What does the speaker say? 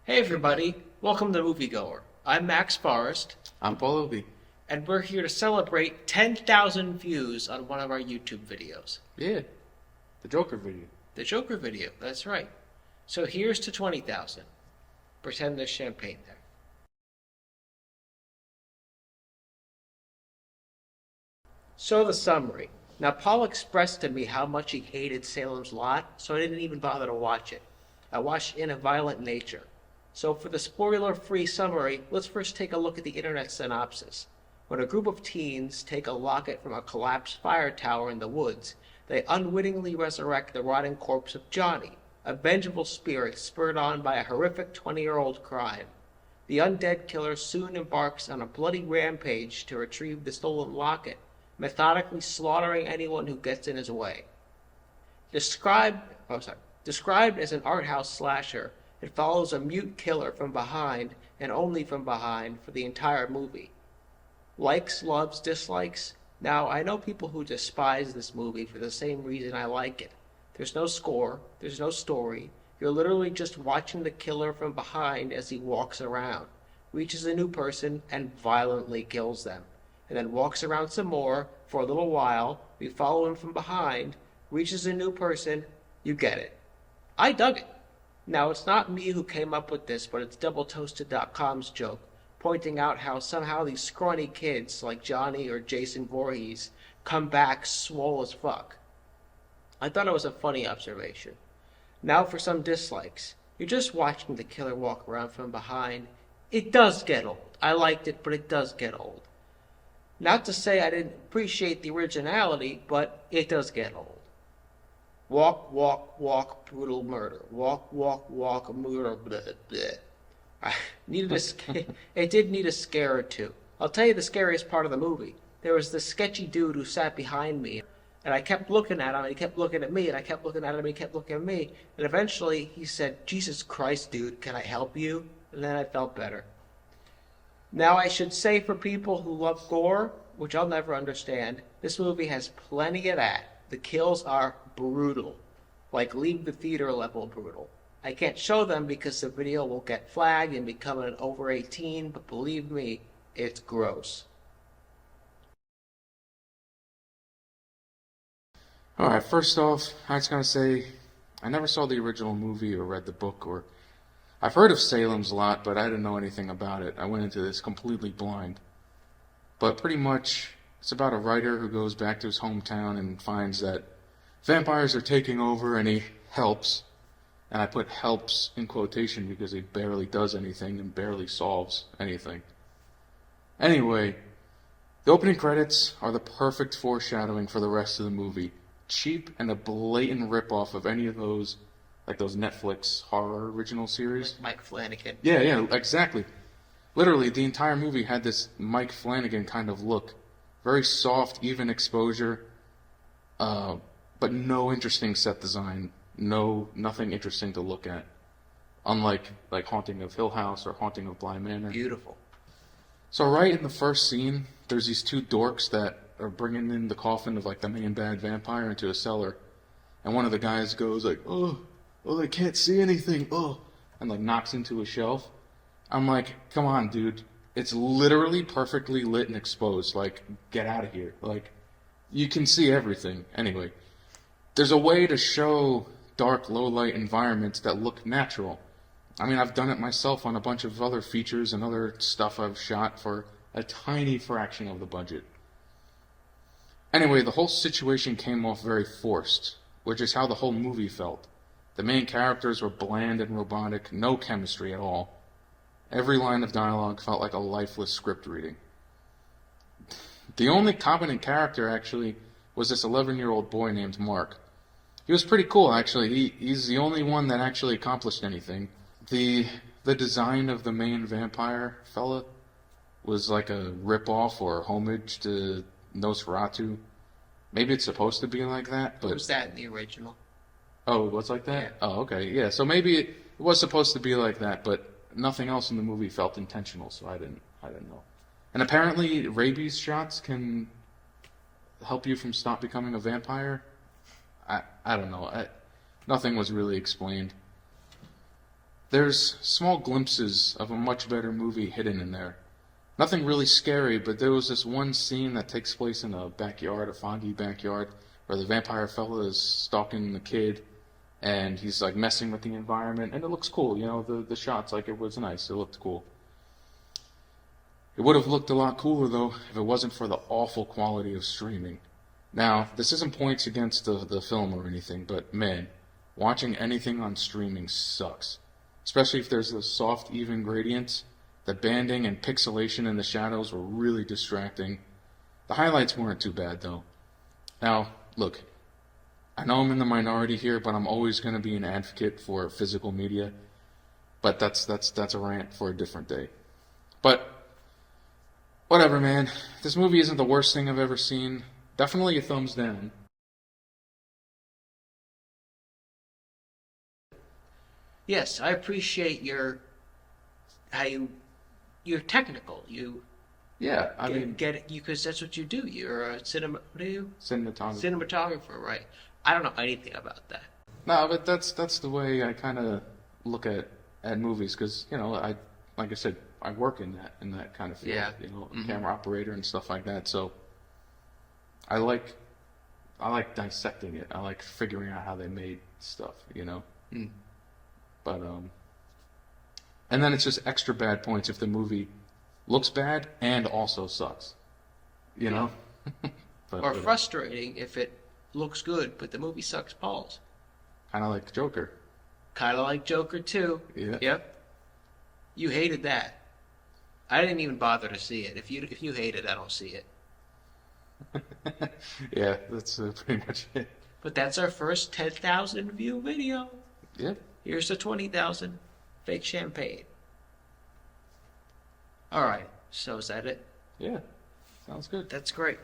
Hey everybody, welcome to Moviegoer. I'm Max Forrest, I'm Paul Obi. and we're here to celebrate 10,000 views on one of our YouTube videos. Yeah, the Joker video. The Joker video, that's right. So here's to 20,000. Pretend there's champagne there. So the summary. Now Paul expressed to me how much he hated Salem's Lot, so I didn't even bother to watch it. I watched In a Violent Nature. So for the spoiler-free summary, let's first take a look at the internet synopsis. When a group of teens take a locket from a collapsed fire tower in the woods, they unwittingly resurrect the rotting corpse of Johnny, a vengeful spirit spurred on by a horrific 20-year-old crime. The undead killer soon embarks on a bloody rampage to retrieve the stolen locket, methodically slaughtering anyone who gets in his way. Described as an art house slasher, it follows a mute killer from behind and only from behind for the entire movie. Likes, loves, dislikes. Now, I know people who despise this movie for the same reason I like it. There's no score, there's no story. You're literally just watching the killer from behind as he walks around, reaches a new person, and violently kills them, and then walks around some more for a little while. We follow him from behind, reaches a new person. You get it. I dug it. Now, it's not me who came up with this, but it's doubletoasted.com's joke, pointing out how somehow these scrawny kids like Johnny or Jason Voorhees come back swole as fuck. I thought it was a funny observation. Now for some dislikes. You're just watching the killer walk around from behind. It does get old. I liked it, but it does get old. Not to say I didn't appreciate the originality, but it does get old. Walk, walk, walk, brutal murder. Walk, walk, walk, murder, bleh, bleh. I needed it did need a scare or two. I'll tell you the scariest part of the movie. There was this sketchy dude who sat behind me, and I kept looking at him, and he kept looking at me, and I kept looking at him, and he kept looking at me, and eventually he said, "Jesus Christ, dude, can I help you?" And then I felt better. Now I should say for people who love gore, which I'll never understand, this movie has plenty of that. The kills are brutal, like leave the theater level brutal. I can't show them because the video will get flagged and become an over 18, but believe me, it's gross. Alright, first off, I just gotta say, I never saw the original movie or read the book, or I've heard of Salem's Lot, but I didn't know anything about it. I went into this completely blind. But pretty much, it's about a writer who goes back to his hometown and finds that vampires are taking over, and he helps. And I put helps in quotation because he barely does anything and barely solves anything. Anyway, the opening credits are the perfect foreshadowing for the rest of the movie. Cheap and a blatant ripoff of any of those, like those Netflix horror original series. Mike Flanagan. Yeah, exactly. Literally, the entire movie had this Mike Flanagan kind of look. Very soft, even exposure, but no interesting set design. Nothing interesting to look at. Unlike like Haunting of Hill House or Haunting of Bly Manor. Beautiful. So right in the first scene, there's these two dorks that are bringing in the coffin of like the main bad vampire into a cellar, and one of the guys goes like, "Oh, they can't see anything, oh," and like knocks into a shelf. I'm like, come on, dude. It's literally perfectly lit and exposed. Like, get out of here. Like, you can see everything. Anyway, there's a way to show dark, low-light environments that look natural. I mean, I've done it myself on a bunch of other features and other stuff I've shot for a tiny fraction of the budget. Anyway, the whole situation came off very forced, which is how the whole movie felt. The main characters were bland and robotic, no chemistry at all. Every line of dialogue felt like a lifeless script reading. The only competent character, actually, was this 11-year-old boy named Mark. He was pretty cool, actually. He's the only one that actually accomplished anything. The design of the main vampire fella was like a rip-off or homage to Nosferatu. Maybe it's supposed to be like that, but... What was that in the original? Oh, it was like that? Yeah. Oh, okay. Yeah, so maybe it was supposed to be like that, but nothing else in the movie felt intentional, so I didn't know. And apparently rabies shots can help you from stop becoming a vampire. I don't know. Nothing was really explained. There's small glimpses of a much better movie hidden in there. Nothing really scary, but there was this one scene that takes place in a backyard, a foggy backyard, where the vampire fella is stalking the kid, and he's like messing with the environment, and it looks cool. You know, the shots, like, it was nice. It looked cool. It would have looked a lot cooler, though, if it wasn't for the awful quality of streaming. Now, this isn't points against the film or anything, but man, watching anything on streaming sucks. Especially if there's the soft, even gradients. The banding and pixelation in the shadows were really distracting. The highlights weren't too bad, though. Now, look, I know I'm in the minority here, but I'm always going to be an advocate for physical media. But that's a rant for a different day. But whatever, man. This movie isn't the worst thing I've ever seen. Definitely a thumbs down. Yes, I appreciate you're technical. Yeah, I mean, Get it, because that's what you do. You're a what are you? cinematography. Cinematographer, right? I don't know anything about that. No, but that's the way I kind of look at movies, because like I said, I work in that kind of field. Yeah. Camera operator and stuff like that. So I like dissecting it. I like figuring out how they made stuff. Mm. But and then it's just extra bad points if the movie looks bad and also sucks. But Or whatever. frustrating if it looks good, but the movie sucks balls. Kind of like Joker. Kind of like Joker 2. Yeah. Yep. You hated that. I didn't even bother to see it. If you hate it, I don't see it. Yeah, that's pretty much it. But that's our first 10,000 view video. Yep. Here's the 20,000 fake champagne. All right. So is that it? Yeah. Sounds good. That's great.